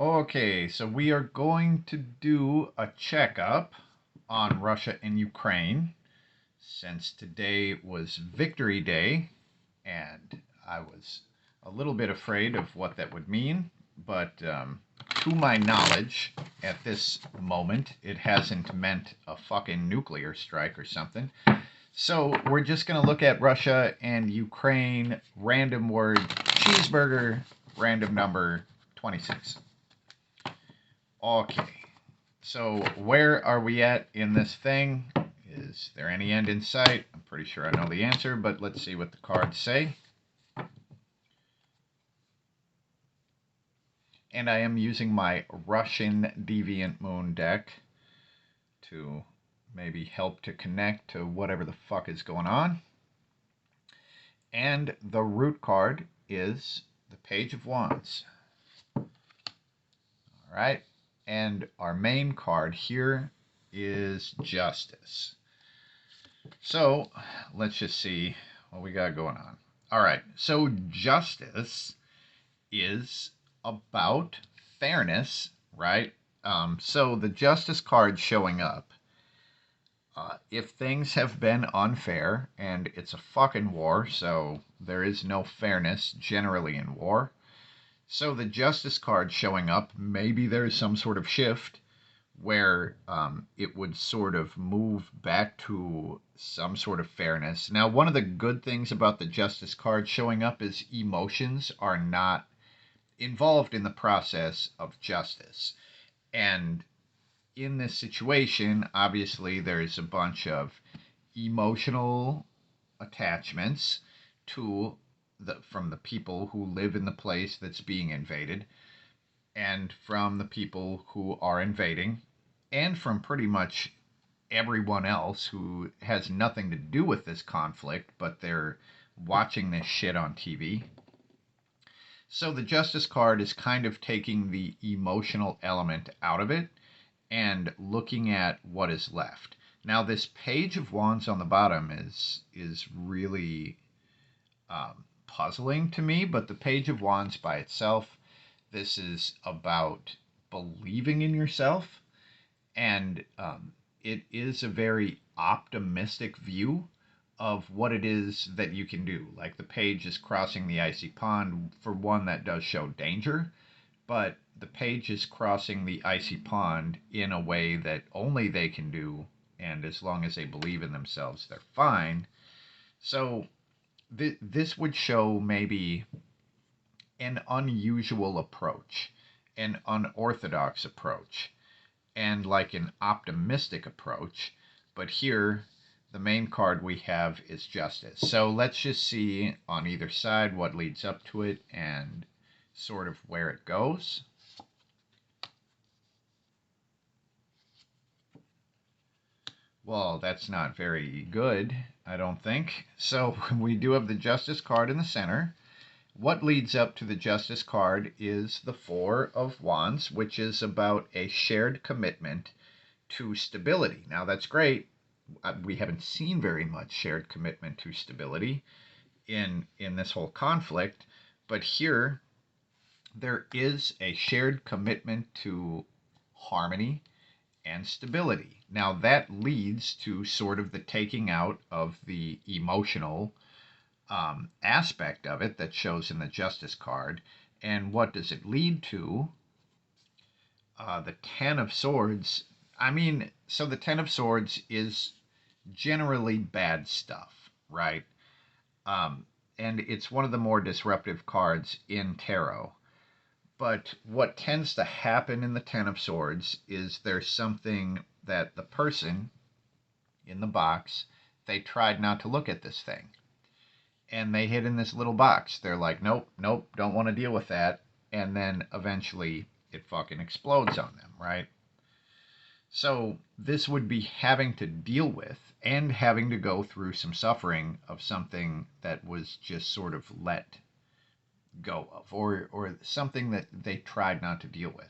Okay, so we are going to do a checkup on Russia and Ukraine since today was Victory Day, and I was a little bit afraid of what that would mean, but to my knowledge, at this moment, it hasn't meant a fucking nuclear strike or something. So we're just going to look at Russia and Ukraine, random word, cheeseburger, random number 26. Okay, so where are we at in this thing? Is there any end in sight? I'm pretty sure I know the answer, but let's see what the cards say. And I am using my Russian Deviant Moon deck to maybe help to connect to whatever the fuck is going on. And the root card is the Page of Wands. All right. And our main card here is Justice. So let's just see what we got going on. All right. So Justice is about fairness, right? So the Justice card showing up. If things have been unfair, and it's a fucking war, so there is no fairness generally in war. So the Justice card showing up, maybe there's some sort of shift where it would sort of move back to some sort of fairness. Now, one of the good things about the Justice card showing up is emotions are not involved in the process of justice. And in this situation, obviously, there's a bunch of emotional attachments to from the people who live in the place that's being invaded, and from the people who are invading, and from pretty much everyone else who has nothing to do with this conflict, but they're watching this shit on TV. So the Justice card is kind of taking the emotional element out of it and looking at what is left. Now, this Page of Wands on the bottom is really puzzling to me, but the Page of Wands by itself, this is about believing in yourself, and it is a very optimistic view of what it is that you can do. Like the page is crossing the icy pond. For one, that does show danger, but the page is crossing the icy pond in a way that only they can do, and as long as they believe in themselves, they're fine. So this would show maybe an unusual approach, an unorthodox approach, and like an optimistic approach. But here, the main card we have is Justice. So let's just see on either side what leads up to it and sort of where it goes. Well, that's not very good, I don't think. So we do have the Justice card in the center. What leads up to the Justice card is the Four of Wands, which is about a shared commitment to stability. Now, that's great. We haven't seen very much shared commitment to stability in this whole conflict, but here there is a shared commitment to harmony and stability. Now, that leads to sort of the taking out of the emotional aspect of it that shows in the Justice card. And what does it lead to? The Ten of Swords. I mean, so the Ten of Swords is generally bad stuff, right? And it's one of the more disruptive cards in tarot. But what tends to happen in the Ten of Swords is there's something that the person in the box, they tried not to look at this thing. And they hid in this little box. They're like, nope, nope, don't want to deal with that. And then eventually it fucking explodes on them, right? So this would be having to deal with and having to go through some suffering of something that was just sort of let go of, or something that they tried not to deal with.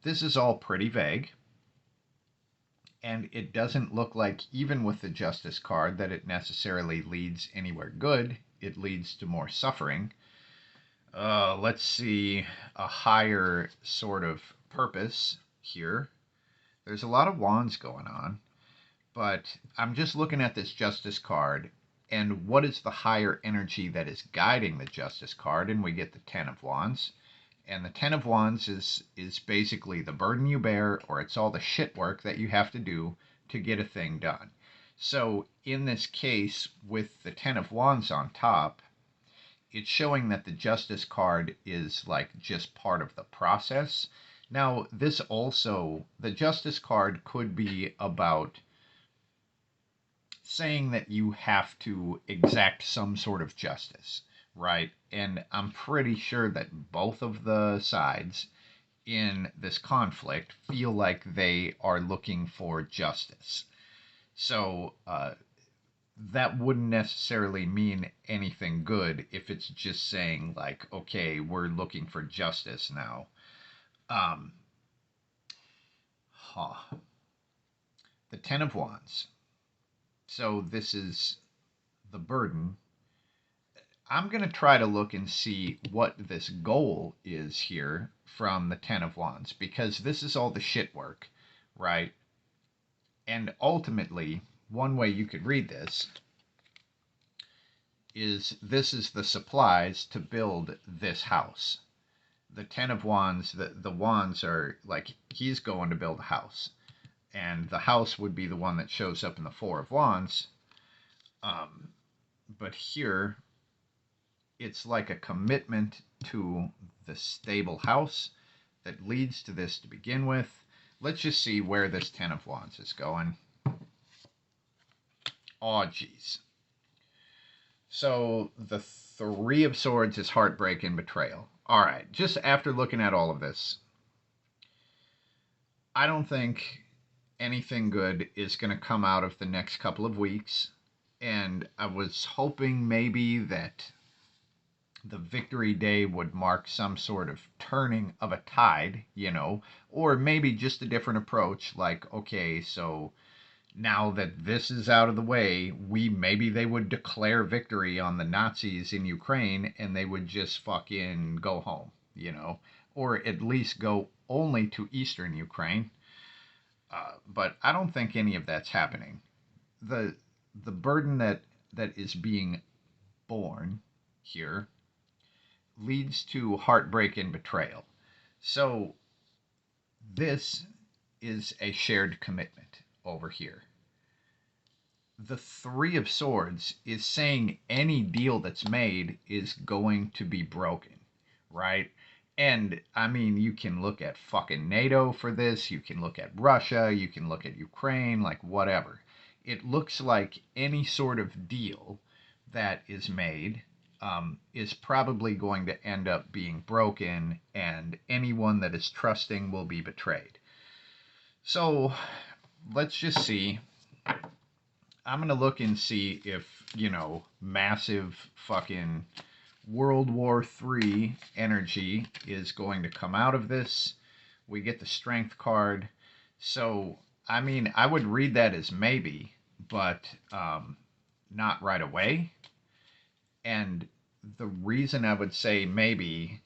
This is all pretty vague, and it doesn't look like, even with the Justice card, that it necessarily leads anywhere good. It leads to more suffering. Let's see, a higher sort of purpose here. There's a lot of wands going on, but I'm just looking at this Justice card, and what is the higher energy that is guiding the Justice card? And we get the Ten of Wands. And the Ten of Wands is basically the burden you bear, or it's all the shit work that you have to do to get a thing done. So in this case, with the Ten of Wands on top, it's showing that the Justice card is like just part of the process. Now, this also, the Justice card could be about saying that you have to exact some sort of justice, right? And I'm pretty sure that both of the sides in this conflict feel like they are looking for justice. So that wouldn't necessarily mean anything good if it's just saying, like, okay, we're looking for justice now. Um, huh. The Ten of Wands. So this is the burden. I'm going to try to look and see what this goal is here from the Ten of Wands, because this is all the shit work, right? And ultimately, one way you could read this is this is the supplies to build this house. The Ten of Wands, the wands are like, he's going to build a house. And the house would be the one that shows up in the Four of Wands. But here, it's like a commitment to the stable house that leads to this to begin with. Let's just see where this Ten of Wands is going. Oh, geez. So the Three of Swords is heartbreak and betrayal. All right, just after looking at all of this, I don't think anything good is going to come out of the next couple of weeks. And I was hoping maybe that the victory day would mark some sort of turning of a tide, or maybe just a different approach. Like, okay, so now that this is out of the way, maybe they would declare victory on the Nazis in Ukraine and they would just fucking go home, or at least go only to eastern Ukraine. But I don't think any of that's happening. The burden that is being borne here leads to heartbreak and betrayal. So this is a shared commitment over here. The Three of Swords is saying any deal that's made is going to be broken, right? And I mean, you can look at fucking NATO for this, you can look at Russia, you can look at Ukraine, like whatever. It looks like any sort of deal that is made is probably going to end up being broken, and anyone that is trusting will be betrayed. So let's just see. I'm going to look and see if, massive fucking World War III energy is going to come out of this. We get the Strength card. So, I mean, I would read that as maybe, but not right away. And the reason I would say maybe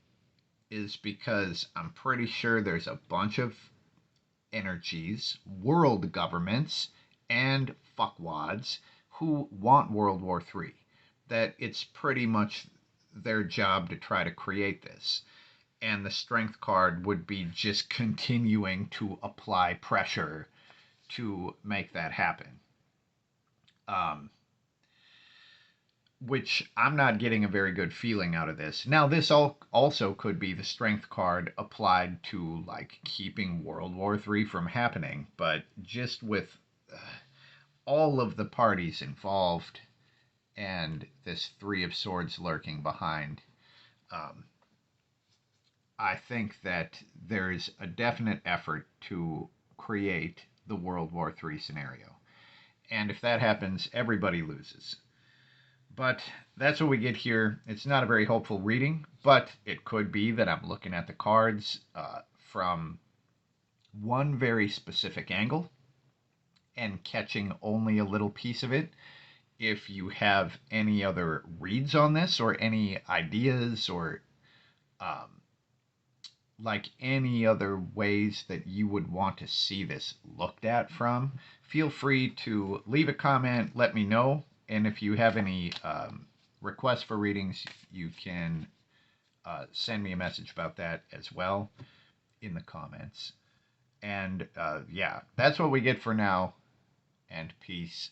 is because I'm pretty sure there's a bunch of energies, world governments, and fuckwads who want World War III. That it's pretty much their job to try to create this. And the Strength card would be just continuing to apply pressure to make that happen. Which I'm not getting a very good feeling out of this. Now, this also could be the Strength card applied to, like, keeping World War III from happening, but just with all of the parties involved and this Three of Swords lurking behind, I think that there's a definite effort to create the World War III scenario. And if that happens, everybody loses. But that's what we get here. It's not a very hopeful reading, but it could be that I'm looking at the cards from one very specific angle and catching only a little piece of it. If you have any other reads on this or any ideas or like any other ways that you would want to see this looked at from, feel free to leave a comment, let me know. And if you have any requests for readings, you can send me a message about that as well in the comments. And yeah, that's what we get for now. And peace.